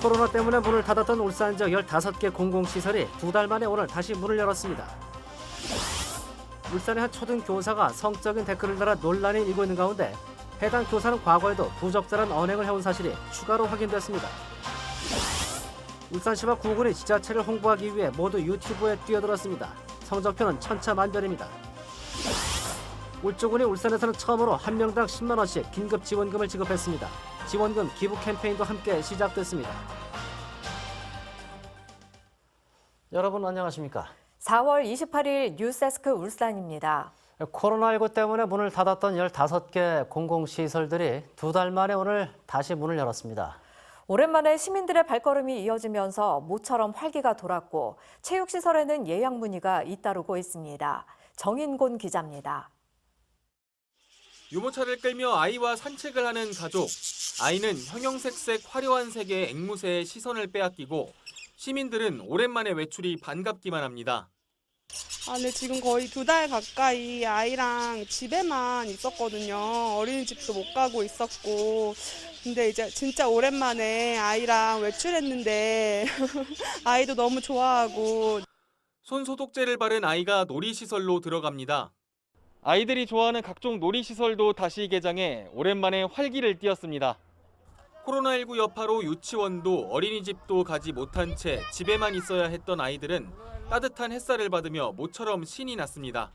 코로나 때문에 문을 닫았던 울산 지역 15개 공공시설이 2달 만에 오늘 다시 문을 열었습니다. 울산의 한 초등교사가 성적인 댓글을 달아 논란이 일고 있는 가운데 해당 교사는 과거에도 부적절한 언행을 해온 사실이 추가로 확인됐습니다. 울산시와 구군이 지자체를 홍보하기 위해 모두 유튜브에 뛰어들었습니다. 성적표는 천차만별입니다. 울주군이 울산에서는 처음으로 한 명당 10만 원씩 긴급 지원금을 지급했습니다. 지원금 기부 캠페인도 함께 시작됐습니다. 여러분 안녕하십니까? 4월 28일 뉴스데스크 울산입니다. 코로나19 때문에 문을 닫았던 15개 공공시설들이 2달 만에 오늘 다시 문을 열었습니다. 오랜만에 시민들의 발걸음이 이어지면서 모처럼 활기가 돌았고 체육시설에는 예약 문의가 잇따르고 있습니다. 정인곤 기자입니다. 유모차를 끌며 아이와 산책을 하는 가족. 아이는 형형색색 화려한 색의 앵무새의 시선을 빼앗기고 시민들은 오랜만에 외출이 반갑기만 합니다. 네, 지금 거의 2달 가까이 아이랑 집에만 있었거든요. 어린이집도 못 가고 있었고. 근데 이제 진짜 오랜만에 아이랑 외출했는데 아이도 너무 좋아하고. 손 소독제를 바른 아이가 놀이시설로 들어갑니다. 아이들이 좋아하는 각종 놀이시설도 다시 개장해 오랜만에 활기를 띠었습니다. 코로나19 여파로 유치원도 어린이집도 가지 못한 채 집에만 있어야 했던 아이들은 따뜻한 햇살을 받으며 모처럼 신이 났습니다.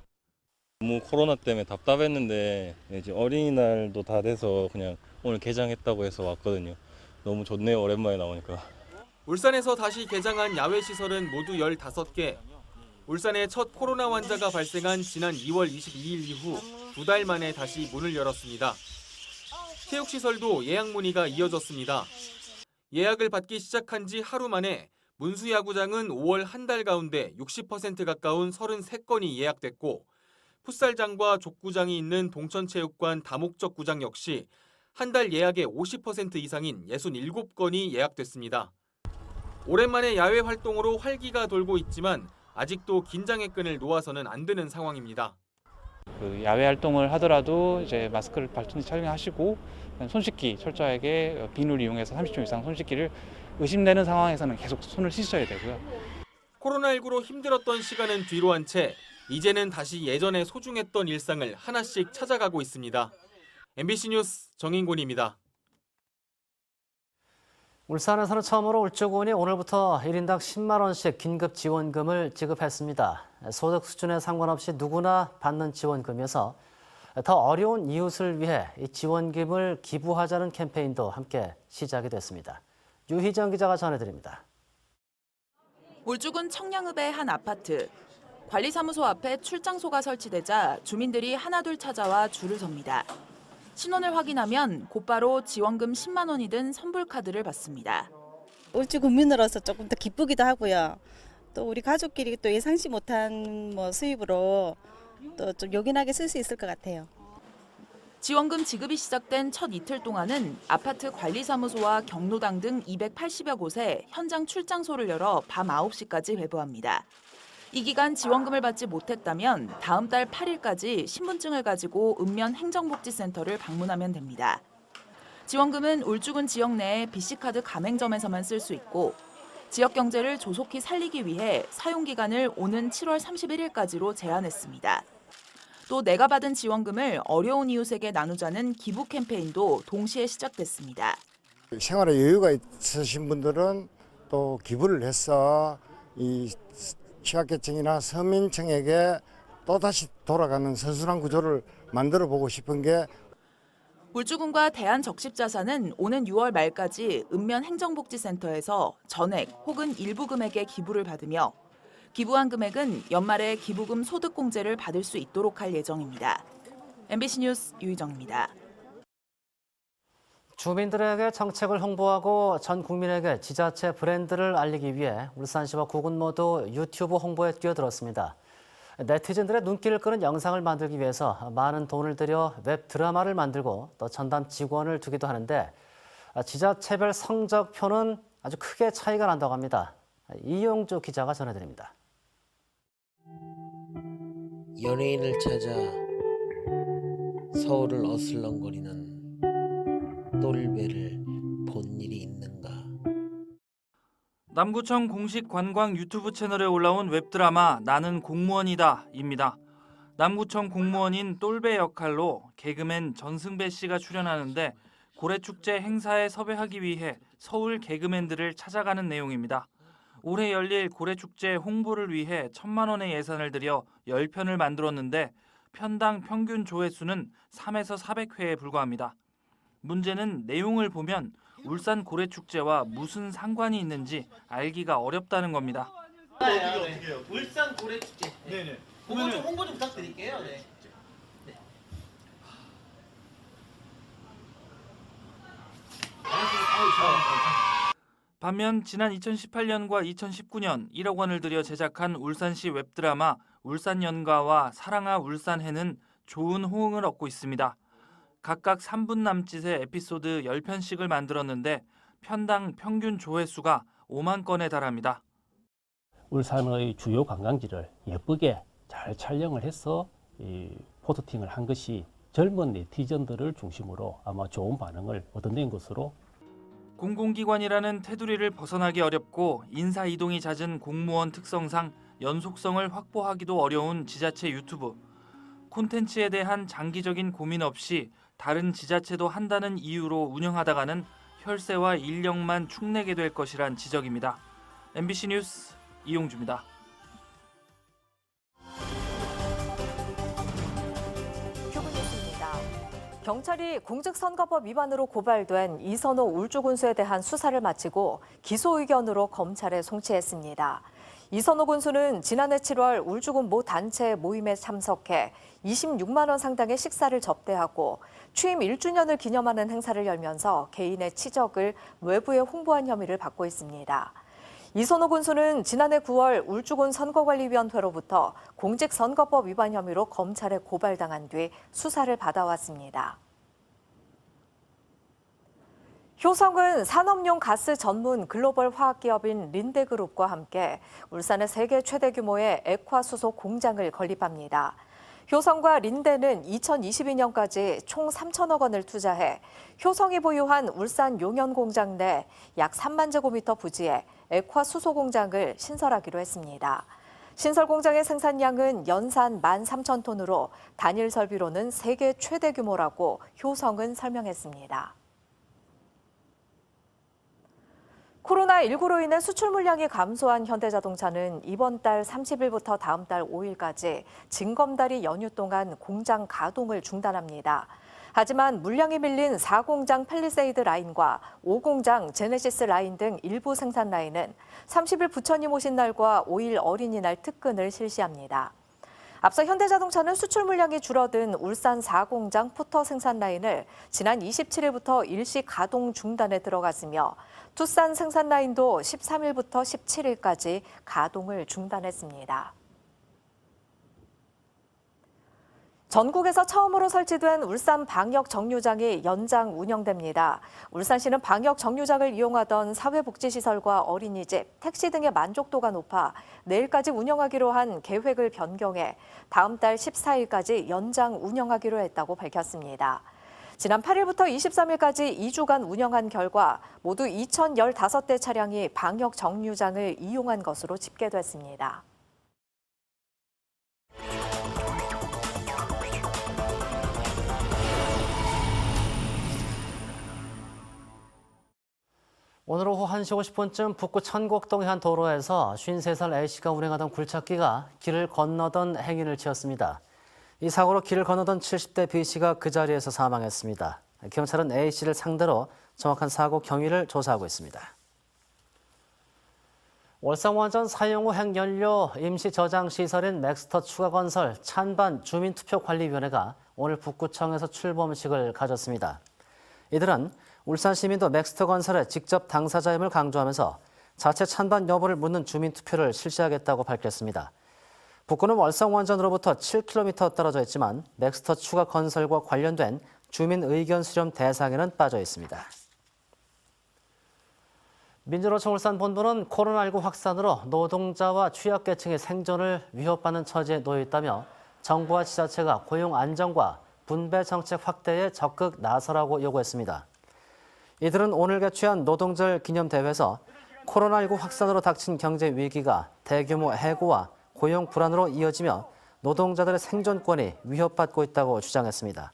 너무 코로나 때문에 답답했는데 이제 어린이날도 다 돼서 그냥 오늘 개장했다고 해서 왔거든요. 너무 좋네요, 오랜만에 나오니까. 울산에서 다시 개장한 야외시설은 모두 15개. 울산에 첫 코로나 환자가 발생한 지난 2월 22일 이후 2달 만에 다시 문을 열었습니다. 체육시설도 예약 문의가 이어졌습니다. 예약을 받기 시작한 지 하루 만에 문수야구장은 5월 한 달 가운데 60% 가까운 33건이 예약됐고 풋살장과 족구장이 있는 동천체육관 다목적 구장 역시 한 달 예약의 50% 이상인 67건이 예약됐습니다. 오랜만에 야외 활동으로 활기가 돌고 있지만 아직도 긴장의 끈을 놓아서는 안 되는 상황입니다. 야외 활동을 하더라도 이제 마스크를 발전히 착용하시고 손 씻기 철저하게 비누를 이용해서 30초 이상 손 씻기를 의심되는 상황에서는 계속 손을 씻어야 되고요. 코로나19로 힘들었던 시간은 뒤로 한 채 이제는 다시 예전에 소중했던 일상을 하나씩 찾아가고 있습니다. MBC 뉴스 정인곤입니다. 울산에서는 처음으로 울주군이 오늘부터 1인당 10만 원씩 긴급 지원금을 지급했습니다. 소득 수준에 상관없이 누구나 받는 지원금이어서 더 어려운 이웃을 위해 이 지원금을 기부하자는 캠페인도 함께 시작이 됐습니다. 유희정 기자가 전해드립니다. 울주군 청량읍의 한 아파트. 관리사무소 앞에 출장소가 설치되자 주민들이 하나둘 찾아와 줄을 섭니다. 신원을 확인하면 곧바로 지원금 10만 원이 든 선불카드를 받습니다. 울주 국민으로서 조금 더 기쁘기도 하고요. 또 우리 가족끼리 또 예상치 못한 수입으로 또 좀 요긴하게 쓸 수 있을 것 같아요. 지원금 지급이 시작된 첫 이틀 동안은 아파트 관리사무소와 경로당 등 280여 곳에 현장 출장소를 열어 밤 9시까지 배부합니다. 이 기간 지원금을 받지 못했다면 다음 달 8일까지 신분증을 가지고 읍면 행정복지센터를 방문하면 됩니다. 지원금은 울주군 지역 내의 BC카드 가맹점에서만 쓸 수 있고 지역 경제를 조속히 살리기 위해 사용 기간을 오는 7월 31일까지로 제한했습니다. 또 내가 받은 지원금을 어려운 이웃에게 나누자는 기부 캠페인도 동시에 시작됐습니다. 생활에 여유가 있으신 분들은 또 기부를 해서 이 취약계층이나 서민층에게 또다시 돌아가는 선순환 구조를 만들어 보고 싶은 게 울주군과 대한적십자사는 오는 6월 말까지 읍면 행정복지센터에서 전액 혹은 일부 금액의 기부를 받으며 기부한 금액은 연말에 기부금 소득공제를 받을 수 있도록 할 예정입니다. MBC 뉴스 유희정입니다. 주민들에게 정책을 홍보하고 전 국민에게 지자체 브랜드를 알리기 위해 울산시와 구군 모두 유튜브 홍보에 뛰어들었습니다. 네티즌들의 눈길을 끄는 영상을 만들기 위해서 많은 돈을 들여 웹 드라마를 만들고 또 전담 직원을 두기도 하는데 지자체별 성적표는 아주 크게 차이가 난다고 합니다. 이용주 기자가 전해드립니다. 연예인을 찾아 서울을 어슬렁거리는 똘베를 본 일이 있는가. 남구청 공식 관광 유튜브 채널에 올라온 웹드라마 나는 공무원이다입니다. 남구청 공무원인 똘배 역할로 개그맨 전승배 씨가 출연하는데 고래축제 행사에 섭외하기 위해 서울 개그맨들을 찾아가는 내용입니다. 올해 열릴 고래축제 홍보를 위해 1,000만 원의 예산을 들여 10편을 만들었는데 편당 평균 조회수는 3에서 400회에 불과합니다. 문제는 내용을 보면 울산 고래축제와 무슨 상관이 있는지 알기가 어렵다는 겁니다. 어떻게 해요? 울산 고래축제. 네네. 홍보 좀 부탁드릴게요. 네. 반면 지난 2018년과 2019년 1억 원을 들여 제작한 울산시 웹드라마 울산연가와 사랑아 울산해는 좋은 호응을 얻고 있습니다. 각각 3분 남짓의 에피소드 10편씩을 만들었는데 편당 평균 조회수가 5만 건에 달합니다. 울산의 주요 관광지를 예쁘게 잘 촬영을 해서 포토팅을 한 것이 젊은 네티즌들을 중심으로 아마 좋은 반응을 얻어낸 것으로. 공공기관이라는 테두리를 벗어나기 어렵고 인사이동이 잦은 공무원 특성상 연속성을 확보하기도 어려운 지자체 유튜브. 콘텐츠에 대한 장기적인 고민 없이 다른 지자체도 한다는 이유로 운영하다가는 혈세와 인력만 축내게 될 것이란 지적입니다. MBC 뉴스 이용주입니다. 큐브뉴스입니다. 경찰이 공직선거법 위반으로 고발된 이선호 울주군수에 대한 수사를 마치고 기소 의견으로 검찰에 송치했습니다. 이선호 군수는 지난해 7월 울주군 모 단체 모임에 참석해 26만 원 상당의 식사를 접대하고 취임 1주년을 기념하는 행사를 열면서 개인의 치적을 외부에 홍보한 혐의를 받고 있습니다. 이선호 군수는 지난해 9월 울주군 선거관리위원회로부터 공직선거법 위반 혐의로 검찰에 고발당한 뒤 수사를 받아왔습니다. 효성은 산업용 가스 전문 글로벌 화학기업인 린데그룹과 함께 울산의 세계 최대 규모의 액화수소 공장을 건립합니다. 효성과 린데는 2022년까지 총 3천억 원을 투자해 효성이 보유한 울산 용현 공장 내 약 3만 제곱미터 부지에 액화수소 공장을 신설하기로 했습니다. 신설 공장의 생산량은 연산 13,000톤으로 단일 설비로는 세계 최대 규모라고 효성은 설명했습니다. 코로나19로 인해 수출 물량이 감소한 현대자동차는 이번 달 30일부터 다음 달 5일까지 징검다리 연휴 동안 공장 가동을 중단합니다. 하지만 물량이 밀린 4공장 팰리세이드 라인과 5공장 제네시스 라인 등 일부 생산 라인은 30일 부처님 오신 날과 5일 어린이날 특근을 실시합니다. 앞서 현대자동차는 수출 물량이 줄어든 울산 4공장 포터 생산 라인을 지난 27일부터 일시 가동 중단에 들어갔으며 투싼 생산 라인도 13일부터 17일까지 가동을 중단했습니다. 전국에서 처음으로 설치된 울산 방역 정류장이 연장 운영됩니다. 울산시는 방역 정류장을 이용하던 사회복지시설과 어린이집, 택시 등의 만족도가 높아 내일까지 운영하기로 한 계획을 변경해 다음 달 14일까지 연장 운영하기로 했다고 밝혔습니다. 지난 8일부터 23일까지 2주간 운영한 결과 모두 2,015대 차량이 방역 정류장을 이용한 것으로 집계됐습니다. 오늘 오후 1시 50분쯤 북구 천곡동의 한 도로에서 53살 A씨가 운행하던 굴착기가 길을 건너던 행인을 치었습니다. 이 사고로 길을 건너던 70대 B씨가 그 자리에서 사망했습니다. 경찰은 A씨를 상대로 정확한 사고 경위를 조사하고 있습니다. 월성원전 사용 후 핵연료 임시 저장 시설인 맥스터 추가건설 찬반 주민투표관리위원회가 오늘 북구청에서 출범식을 가졌습니다. 이들은 울산 시민도 맥스터건설의 직접 당사자임을 강조하면서 자체 찬반 여부를 묻는 주민투표를 실시하겠다고 밝혔습니다. 북구는 월성원전으로부터 7km 떨어져 있지만 맥스터 추가 건설과 관련된 주민 의견 수렴 대상에는 빠져 있습니다. 민주노총 울산 본부는 코로나19 확산으로 노동자와 취약계층의 생존을 위협받는 처지에 놓여 있다며 정부와 지자체가 고용 안정과 분배 정책 확대에 적극 나서라고 요구했습니다. 이들은 오늘 개최한 노동절 기념대회에서 코로나19 확산으로 닥친 경제 위기가 대규모 해고와 고용 불안으로 이어지며 노동자들의 생존권이 위협받고 있다고 주장했습니다.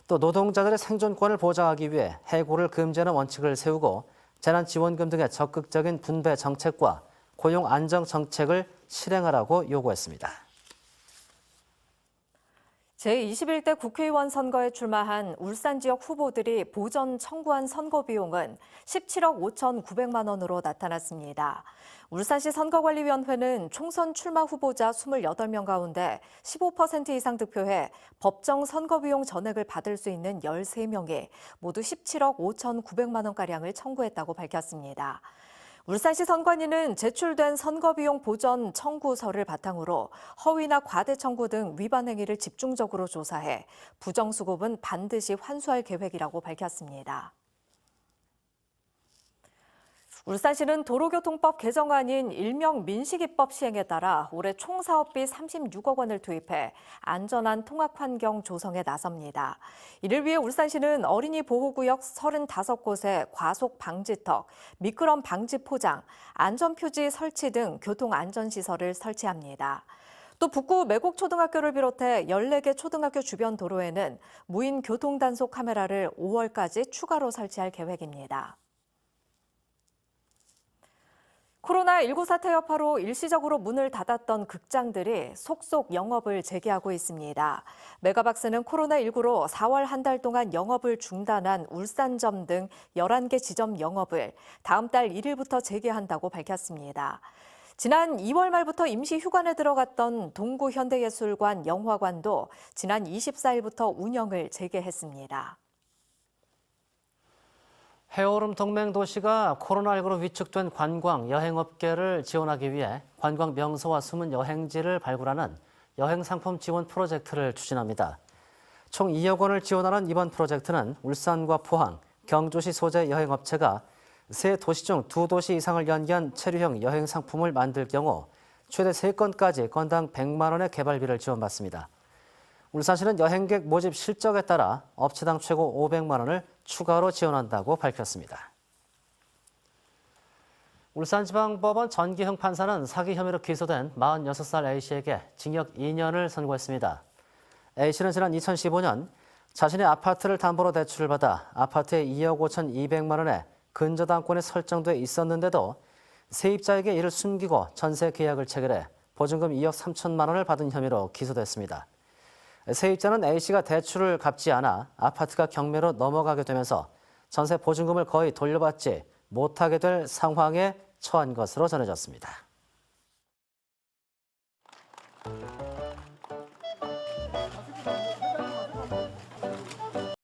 또 노동자들의 생존권을 보장하기 위해 해고를 금지하는 원칙을 세우고 재난지원금 등의 적극적인 분배 정책과 고용 안정 정책을 실행하라고 요구했습니다. 제21대 국회의원 선거에 출마한 울산 지역 후보들이 보전 청구한 선거 비용은 17억 5,900만 원으로 나타났습니다. 울산시 선거관리위원회는 총선 출마 후보자 28명 가운데 15% 이상 득표해 법정 선거 비용 전액을 받을 수 있는 13명이 모두 17억 5,900만 원가량을 청구했다고 밝혔습니다. 울산시 선관위는 제출된 선거비용 보전 청구서를 바탕으로 허위나 과대 청구 등 위반 행위를 집중적으로 조사해 부정수급은 반드시 환수할 계획이라고 밝혔습니다. 울산시는 도로교통법 개정안인 일명 민식이법 시행에 따라 올해 총 사업비 36억 원을 투입해 안전한 통학 환경 조성에 나섭니다. 이를 위해 울산시는 어린이 보호구역 35곳에 과속 방지턱, 미끄럼 방지 포장, 안전표지 설치 등 교통안전시설을 설치합니다. 또 북구 매곡초등학교를 비롯해 14개 초등학교 주변 도로에는 무인 교통단속 카메라를 5월까지 추가로 설치할 계획입니다. 코로나19 사태 여파로 일시적으로 문을 닫았던 극장들이 속속 영업을 재개하고 있습니다. 메가박스는 코로나19로 4월 한 달 동안 영업을 중단한 울산점 등 11개 지점 영업을 다음 달 1일부터 재개한다고 밝혔습니다. 지난 2월 말부터 임시 휴관에 들어갔던 동구 현대예술관 영화관도 지난 24일부터 운영을 재개했습니다. 해오름 동맹 도시가 코로나19로 위축된 관광, 여행업계를 지원하기 위해 관광 명소와 숨은 여행지를 발굴하는 여행상품 지원 프로젝트를 추진합니다. 총 2억 원을 지원하는 이번 프로젝트는 울산과 포항, 경주시 소재 여행업체가 세 도시 중 2도시 이상을 연계한 체류형 여행상품을 만들 경우 최대 3건까지 건당 100만 원의 개발비를 지원받습니다. 울산시는 여행객 모집 실적에 따라 업체당 최고 500만 원을 추가로 지원한다고 밝혔습니다. 울산지방법원 전기형 판사는 사기 혐의로 기소된 46살 A씨에게 징역 2년을 선고했습니다. A씨는 지난 2015년 자신의 아파트를 담보로 대출을 받아 아파트에 2억 5,200만 원의 근저당권이 설정돼 있었는데도 세입자에게 이를 숨기고 전세 계약을 체결해 보증금 2억 3천만 원을 받은 혐의로 기소됐습니다. 세입자는 A씨가 대출을 갚지 않아 아파트가 경매로 넘어가게 되면서 전세 보증금을 거의 돌려받지 못하게 될 상황에 처한 것으로 전해졌습니다.